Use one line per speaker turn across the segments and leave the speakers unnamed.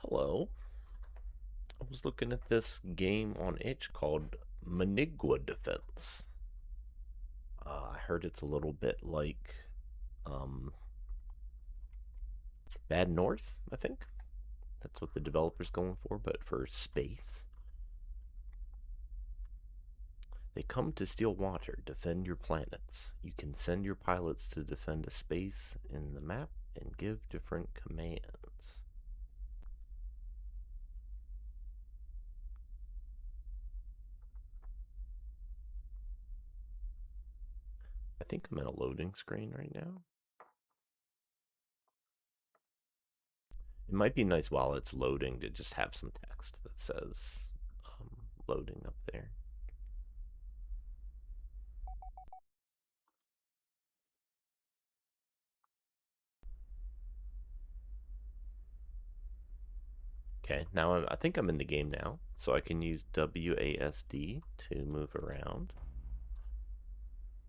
Hello. I was looking at this game on itch called Manigua Defense. I heard it's a little bit like um, Bad North, I think. That's what the developer's going for, but for space. They come to steal water, defend your planets. You can send your pilots to defend a space in the map and give different commands. I think I'm in a loading screen right now. It might be nice while it's loading to just have some text that says loading up there. Okay, now I think I'm in the game now, so I can use WASD to move around.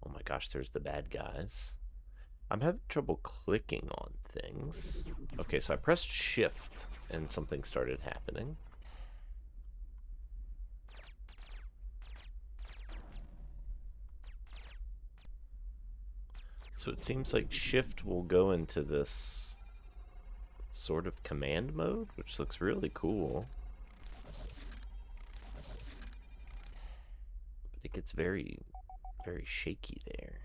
Oh my gosh, there's the bad guys. I'm having trouble clicking on things. Okay, so I pressed shift and something started happening. So it seems like shift will go into this sort of command mode, which looks really cool. But it gets very, very shaky there.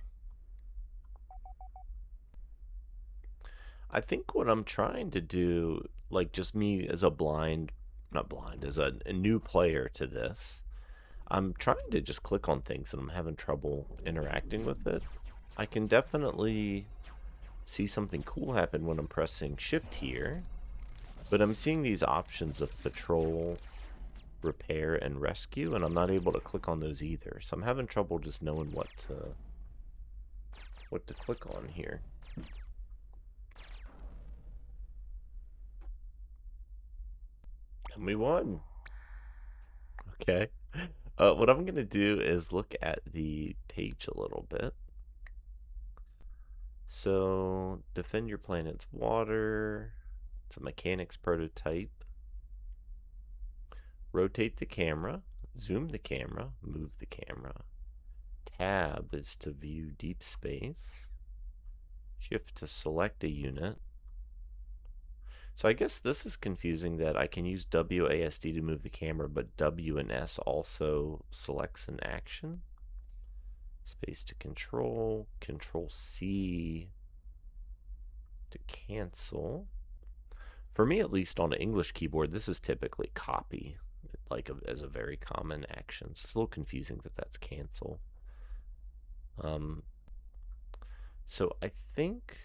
I think what I'm trying to do, like just me as a blind, not blind, as a new player to this, I'm trying to just click on things and I'm having trouble interacting with it. I can definitely see something cool happen when I'm pressing shift here, but I'm seeing these options of patrol, repair, and rescue, and I'm not able to click on those either. So I'm having trouble just knowing what to click on here. And we won. Okay. What I'm going to do is look at the page a little bit. So, defend your planet's water. It's a mechanics prototype. Rotate the camera. Zoom the camera. Move the camera. Tab is to view deep space. Shift to select a unit. So I guess this is confusing that I can use WASD to move the camera, but W and S also selects an action. Space to control, Control C to cancel. For me, at least on an English keyboard, this is typically copy, like as a very common action. So it's a little confusing that that's cancel. So I think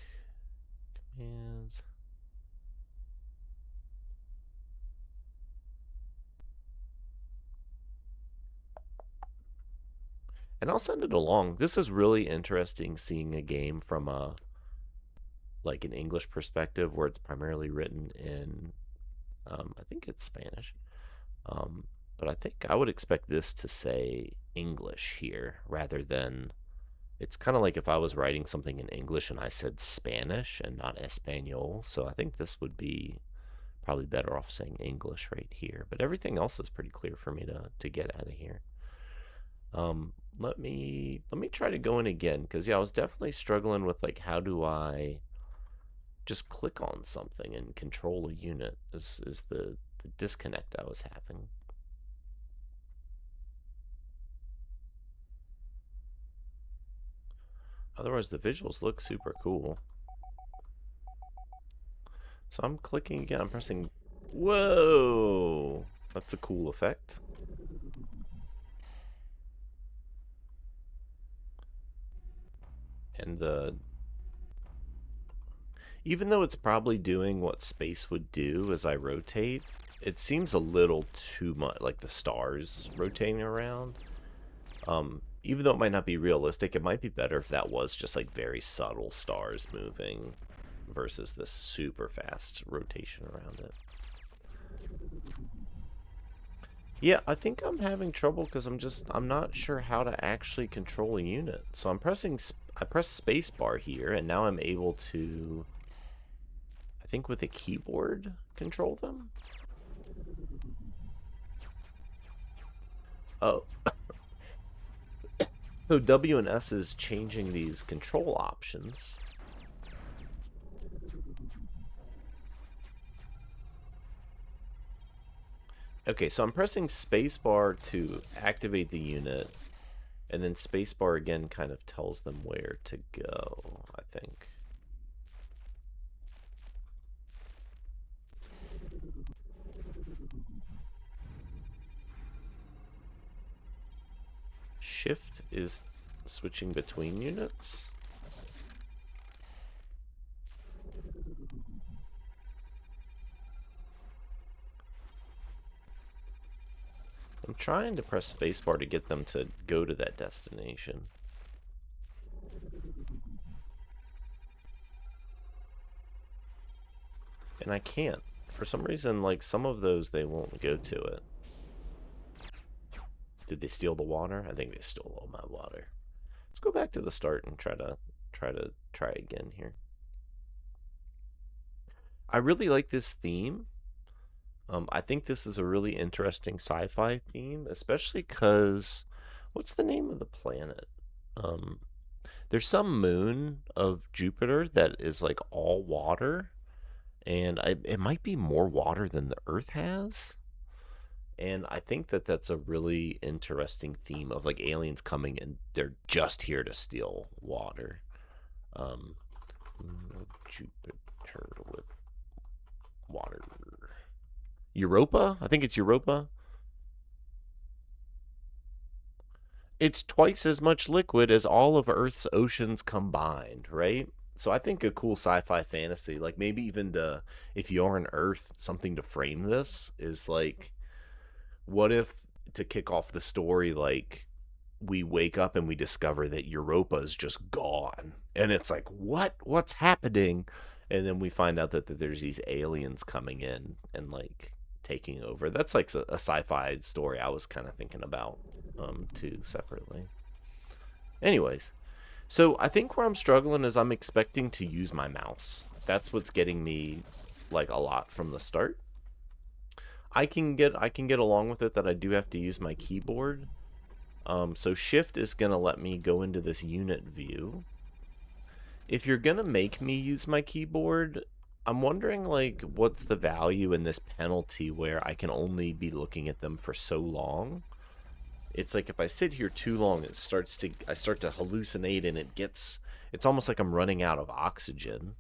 command. And I'll send it along. This is really interesting seeing a game from a like an English perspective where it's primarily written in I think it's Spanish. But I think I would expect this to say English here rather than it's kind of like if I was writing something in English and I said Spanish and not Espanol. So I think this would be probably better off saying English right here. But everything else is pretty clear for me to get out of here. Let me try to go in again because yeah, I was definitely struggling with like how do I just click on something and control a unit is the disconnect I was having. Otherwise, the visuals look super cool. So I'm clicking again. I'm pressing. Whoa! That's a cool effect. And even though it's probably doing what space would do as I rotate, it seems a little too much like the stars rotating around. Even though it might not be realistic, it might be better if that was just like very subtle stars moving versus this super fast rotation around it. Yeah, I think I'm having trouble because I'm not sure how to actually control a unit. So I press spacebar here and now I'm able to, I think with a keyboard, control them. Oh, so W and S is changing these control options. Okay, so I'm pressing spacebar to activate the unit, and then spacebar again kind of tells them where to go, I think. Shift is switching between units. I'm trying to press spacebar to get them to go to that destination. And I can't. For some reason, like, some of those, they won't go to it. Did they steal the water? I think they stole all my water. Let's go back to the start and try again here. I really like this theme. I think this is a really interesting sci-fi theme, especially because what's the name of the planet? There's some moon of Jupiter that is like all water, and it might be more water than the Earth has. And I think that that's a really interesting theme of like aliens coming and they're just here to steal water. Jupiter with water. Europa? I think it's Europa. It's twice as much liquid as all of Earth's oceans combined, right? So I think a cool sci-fi fantasy, like maybe even to, if you are on Earth, something to frame this is like, what if to kick off the story, like we wake up and we discover that Europa is just gone, and it's like, what's happening? And then we find out that there's these aliens coming in and like taking over. That's like a sci-fi story I was kind of thinking about too separately. Anyways, so I think where I'm struggling is I'm expecting to use my mouse. That's what's getting me like a lot from the start. I can get along with it that I do have to use my keyboard. So shift is gonna let me go into this unit view. If you're gonna make me use my keyboard, I'm wondering like what's the value in this penalty where I can only be looking at them for so long. It's like if I sit here too long, I start to hallucinate, and it's almost like I'm running out of oxygen.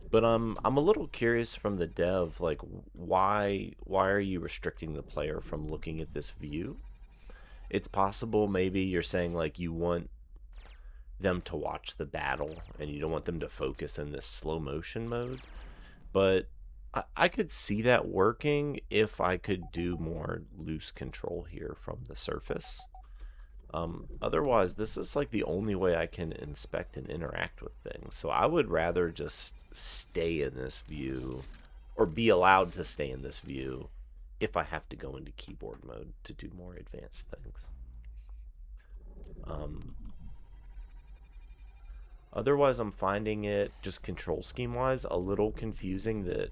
But I'm a little curious from the dev, like why are you restricting the player from looking at this view? It's possible maybe you're saying like you want them to watch the battle and you don't want them to focus in this slow motion mode. But I could see that working if I could do more loose control here from the surface. Otherwise, this is like the only way I can inspect and interact with things. So I would rather just stay in this view, or be allowed to stay in this view, if I have to go into keyboard mode to do more advanced things. Otherwise, I'm finding it, just control scheme-wise, a little confusing that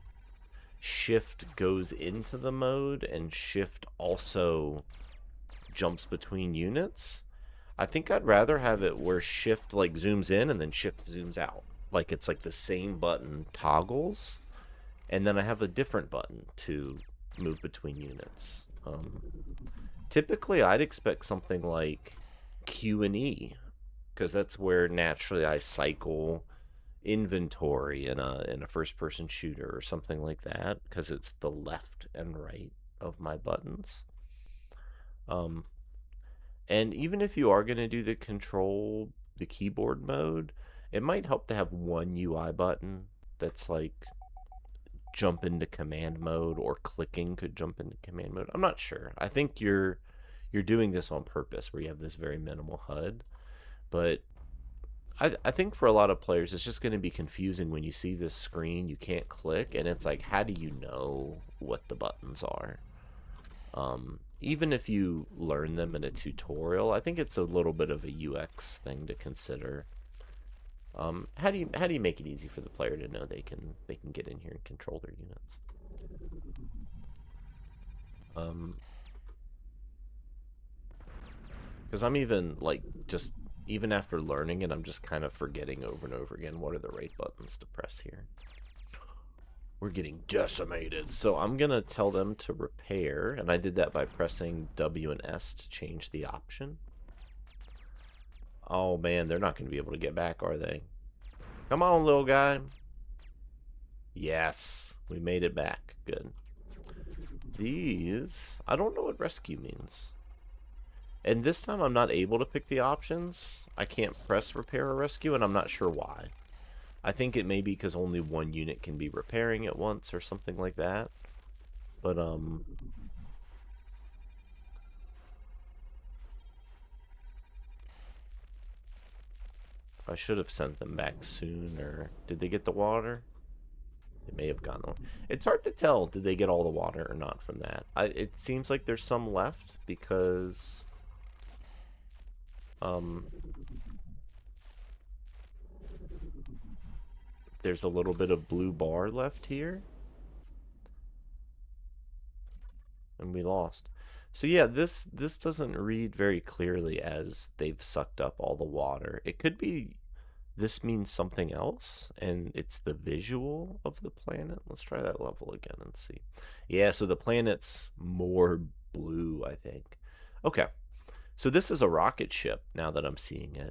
shift goes into the mode and shift also jumps between units. I think I'd rather have it where shift like zooms in and then shift zooms out. Like it's like the same button toggles, and then I have a different button to move between units. Typically, I'd expect something like Q and E, because that's where naturally I cycle inventory in a first-person shooter or something like that, because it's the left and right of my buttons. And even if you are going to do the keyboard mode, it might help to have one UI button that's like jump into command mode, or clicking could jump into command mode. I'm not sure. I think you're doing this on purpose where you have this very minimal HUD. But I think for a lot of players, it's just going to be confusing when you see this screen, you can't click, and it's like, how do you know what the buttons are? Even if you learn them in a tutorial, I think it's a little bit of a UX thing to consider. How do you make it easy for the player to know they can get in here and control their units? Because I'm even like just even after learning it, I'm just kind of forgetting over and over again what are the right buttons to press here. We're getting decimated. So I'm going to tell them to repair, and I did that by pressing W and S to change the option. Oh man, they're not going to be able to get back, are they? Come on, little guy. Yes, we made it back. Good. These, I don't know what rescue means. And this time I'm not able to pick the options. I can't press repair or rescue, and I'm not sure why. I think it may be because only one unit can be repairing at once or something like that. But, I should have sent them back sooner. Did they get the water? They may have gone. It's hard to tell. Did they get all the water or not from that? It seems like there's some left because... there's a little bit of blue bar left here. And we lost. So yeah, this doesn't read very clearly as they've sucked up all the water. It could be this means something else, and it's the visual of the planet. Let's try that level again and see. Yeah, so the planet's more blue, I think. Okay, so this is a rocket ship now that I'm seeing it.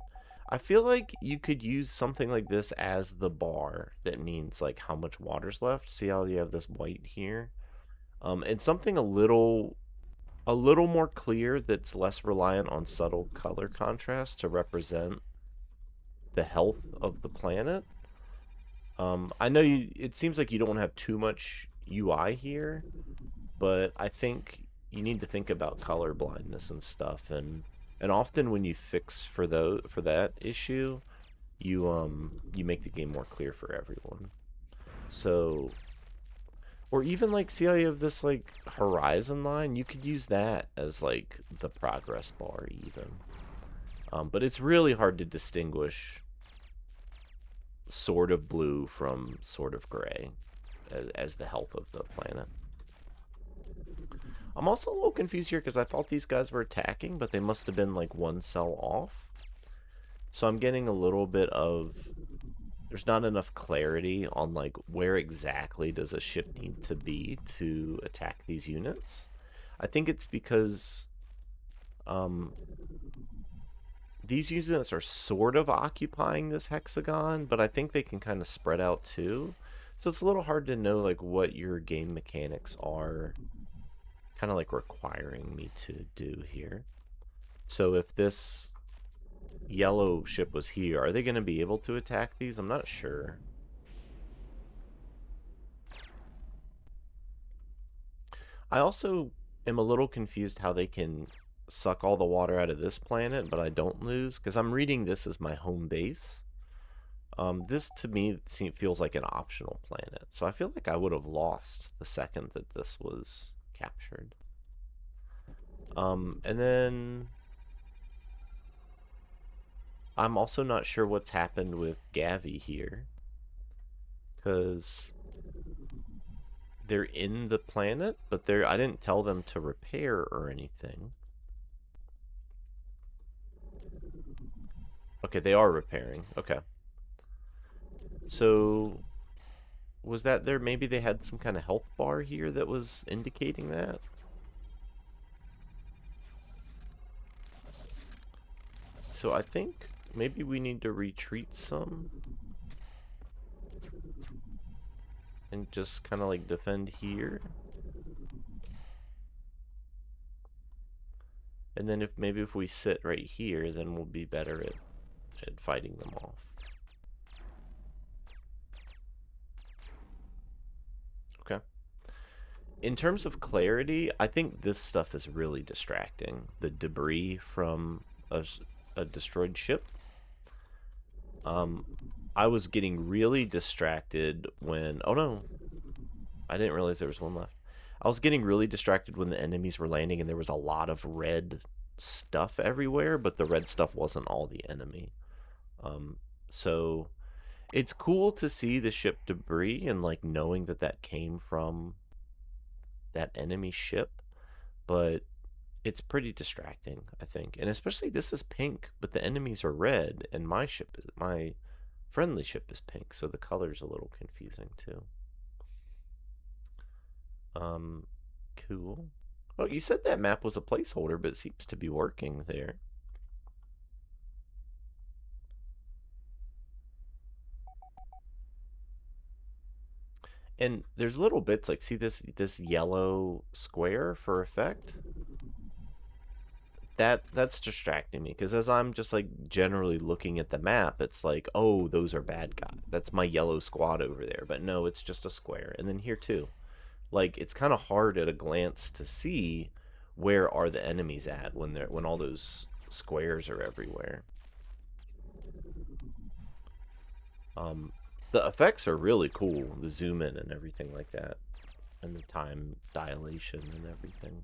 I feel like you could use something like this as the bar that means like how much water's left. See how you have this white here? And something a little more clear that's less reliant on subtle color contrast to represent the health of the planet. I know it seems like you don't have too much UI here, but I think you need to think about color blindness and stuff, and often when you fix for that issue, you make the game more clear for everyone. So, or even like see how you have this like horizon line, you could use that as like the progress bar even. But it's really hard to distinguish sort of blue from sort of gray as the health of the planet. I'm also a little confused here because I thought these guys were attacking, but they must have been like one cell off. So I'm getting a little bit of... there's not enough clarity on like where exactly does a ship need to be to attack these units. I think it's because these units are sort of occupying this hexagon, but I think they can kind of spread out too. So it's a little hard to know like what your game mechanics are kind of like requiring me to do here. So if this yellow ship was here, are they going to be able to attack these? I'm not sure. I also am a little confused how they can suck all the water out of this planet, but I don't lose, because I'm reading this as my home base. This to me feels like an optional planet, so I feel like I would have lost the second that this was captured. And then I'm also not sure what's happened with Gavi here, because they're in the planet, but I didn't tell them to repair or anything. Okay, they are repairing. Okay. So, was that there? Maybe they had some kind of health bar here that was indicating that? So I think maybe we need to retreat some. And just kind of like defend here. And then maybe if we sit right here, then we'll be better at fighting them off. Okay. In terms of clarity, I think this stuff is really distracting. The debris from a destroyed ship. I was getting really distracted when... oh no, I didn't realize there was one left. I was getting really distracted when the enemies were landing and there was a lot of red stuff everywhere, but the red stuff wasn't all the enemy. So it's cool to see the ship debris and like knowing that that came from that enemy ship, but it's pretty distracting, I think. And especially this is pink, but the enemies are red, and my friendly ship is pink, so the color's a little confusing too. Um, cool. Oh, you said that map was a placeholder, but it seems to be working there. And there's little bits like see this yellow square for effect. That's distracting me because as I'm just like generally looking at the map, it's like, oh, those are bad guys. That's my yellow squad over there. But no, it's just a square. And then here too, like it's kind of hard at a glance to see where are the enemies at when all those squares are everywhere. Um, the effects are really cool. The zoom in and everything like that, and the time dilation and everything.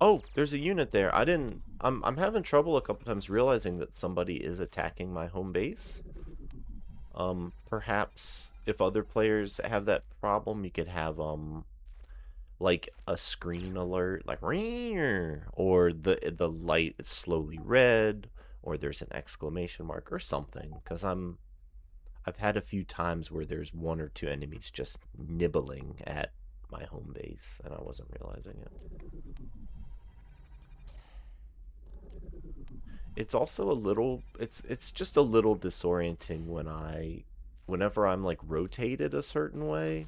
Oh, there's a unit there. I didn't. I'm having trouble a couple times realizing that somebody is attacking my home base. Perhaps if other players have that problem, you could have like a screen alert, like ring, or the light is slowly red, or there's an exclamation mark or something. Because I've had a few times where there's one or two enemies just nibbling at my home base, and I wasn't realizing it. It's also a little it's just a little disorienting whenever I'm like rotated a certain way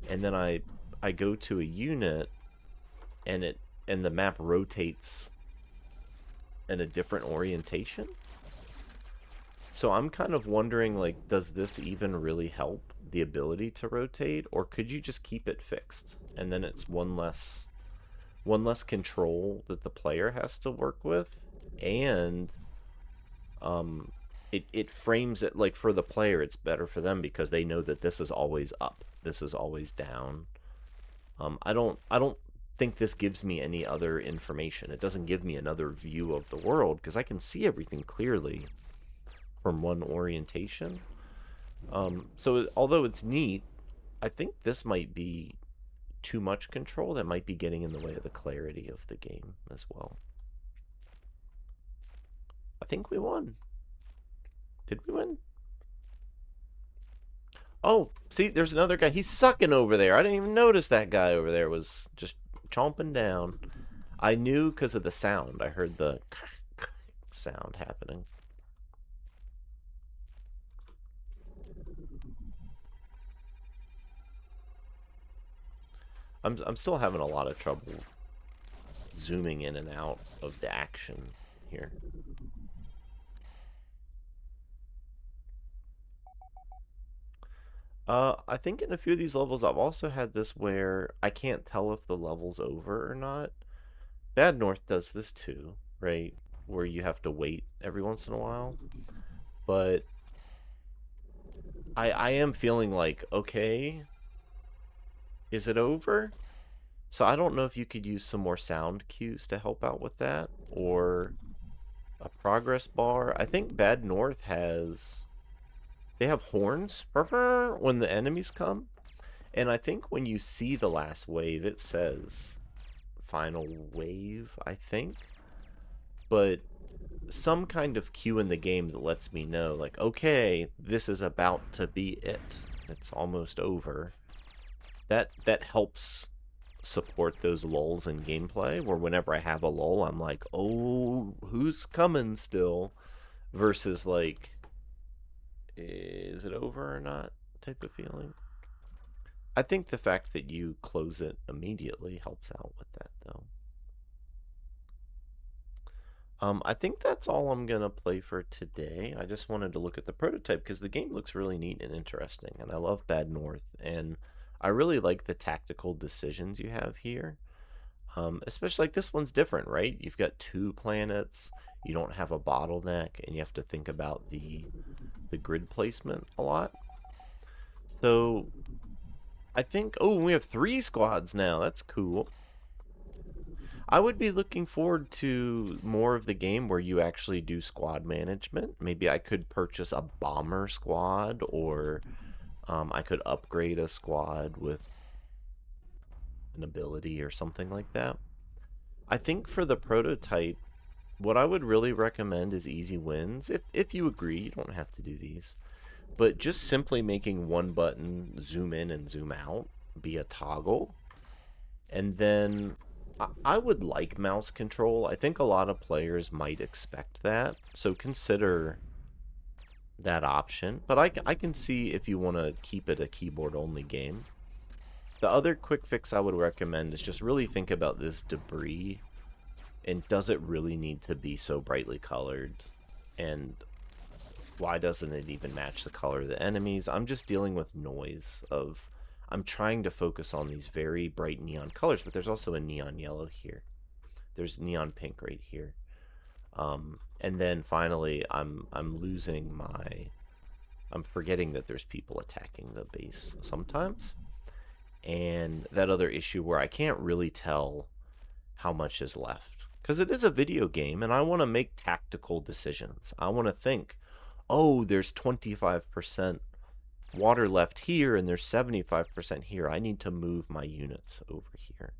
and then I go to a unit and the map rotates in a different orientation. So I'm kind of wondering like does this even really help the ability to rotate or could you just keep it fixed and then it's one less control that the player has to work with and um, it frames it like for the player it's better for them because they know that this is always up, this is always down. I don't think this gives me any other information. It doesn't give me another view of the world because I can see everything clearly from one orientation. So although it's neat, I think this might be too much control that might be getting in the way of the clarity of the game as well. I think we won. Did we win? Oh, see, there's another guy. He's sucking over there. I didn't even notice that guy over there was just chomping down. I knew because of the sound. I heard the sound happening. I'm still having a lot of trouble zooming in and out of the action here. I think in a few of these levels I've also had this where I can't tell if the level's over or not. Bad North does this too, right? Where you have to wait every once in a while. But I am feeling like, okay, is it over? So I don't know if you could use some more sound cues to help out with that, or a progress bar. I think Bad North has they have horns when the enemies come. And I think when you see the last wave, it says final wave, I think. But some kind of cue in the game that lets me know, like, okay, this is about to be it. It's almost over. That helps support those lulls in gameplay, where whenever I have a lull, I'm like, oh, who's coming still? Versus like, is it over or not type of feeling. I think the fact that you close it immediately helps out with that, though. I think that's all I'm going to play for today. I just wanted to look at the prototype because the game looks really neat and interesting, and I love Bad North, and I really like the tactical decisions you have here. Especially like this one's different, right? You've got two planets, you don't have a bottleneck, and you have to think about the grid placement a lot. So I think, oh, we have 3 squads now. That's cool. I would be looking forward to more of the game where you actually do squad management. Maybe I could purchase a bomber squad, or I could upgrade a squad with an ability or something like that. I think for the prototype, what I would really recommend is easy wins. If you agree, you don't have to do these. But just simply making one button zoom in and zoom out be a toggle. And then I would like mouse control. I think a lot of players might expect that. So consider that option. But I can see if you want to keep it a keyboard only game. The other quick fix I would recommend is just really think about this debris. And does it really need to be so brightly colored? And why doesn't it even match the color of the enemies? I'm just dealing with noise of... I'm trying to focus on these very bright neon colors, but there's also a neon yellow here. There's neon pink right here. And then finally, I'm losing my... I'm forgetting that there's people attacking the base sometimes. And that other issue where I can't really tell how much is left. Because it is a video game, and I want to make tactical decisions. I want to think, oh, there's 25% water left here, and there's 75% here. I need to move my units over here.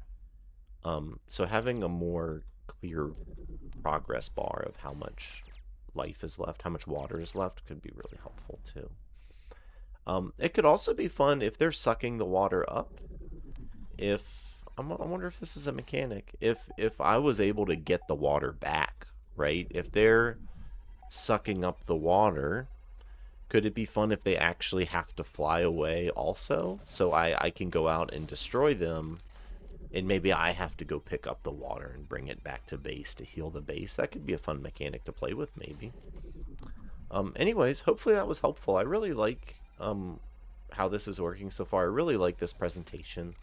So having a more clear progress bar of how much life is left, how much water is left, could be really helpful too. It could also be fun if they're sucking the water up. I wonder if this is a mechanic. If I was able to get the water back, right? If they're sucking up the water, could it be fun if they actually have to fly away also? So I can go out and destroy them, and maybe I have to go pick up the water and bring it back to base to heal the base. That could be a fun mechanic to play with, maybe. Anyways, hopefully that was helpful. I really like how this is working so far. I really like this presentation.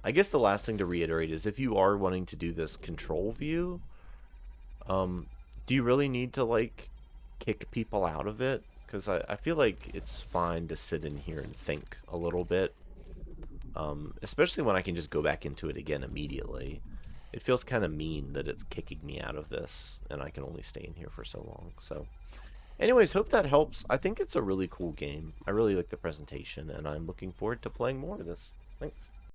I guess the last thing to reiterate is if you are wanting to do this control view, do you really need to, like, kick people out of it? Because I feel like it's fine to sit in here and think a little bit. Especially when I can just go back into it again immediately. It feels kind of mean that it's kicking me out of this, and I can only stay in here for so long. So, anyways, hope that helps. I think it's a really cool game. I really like the presentation, and I'm looking forward to playing more of this. Thanks.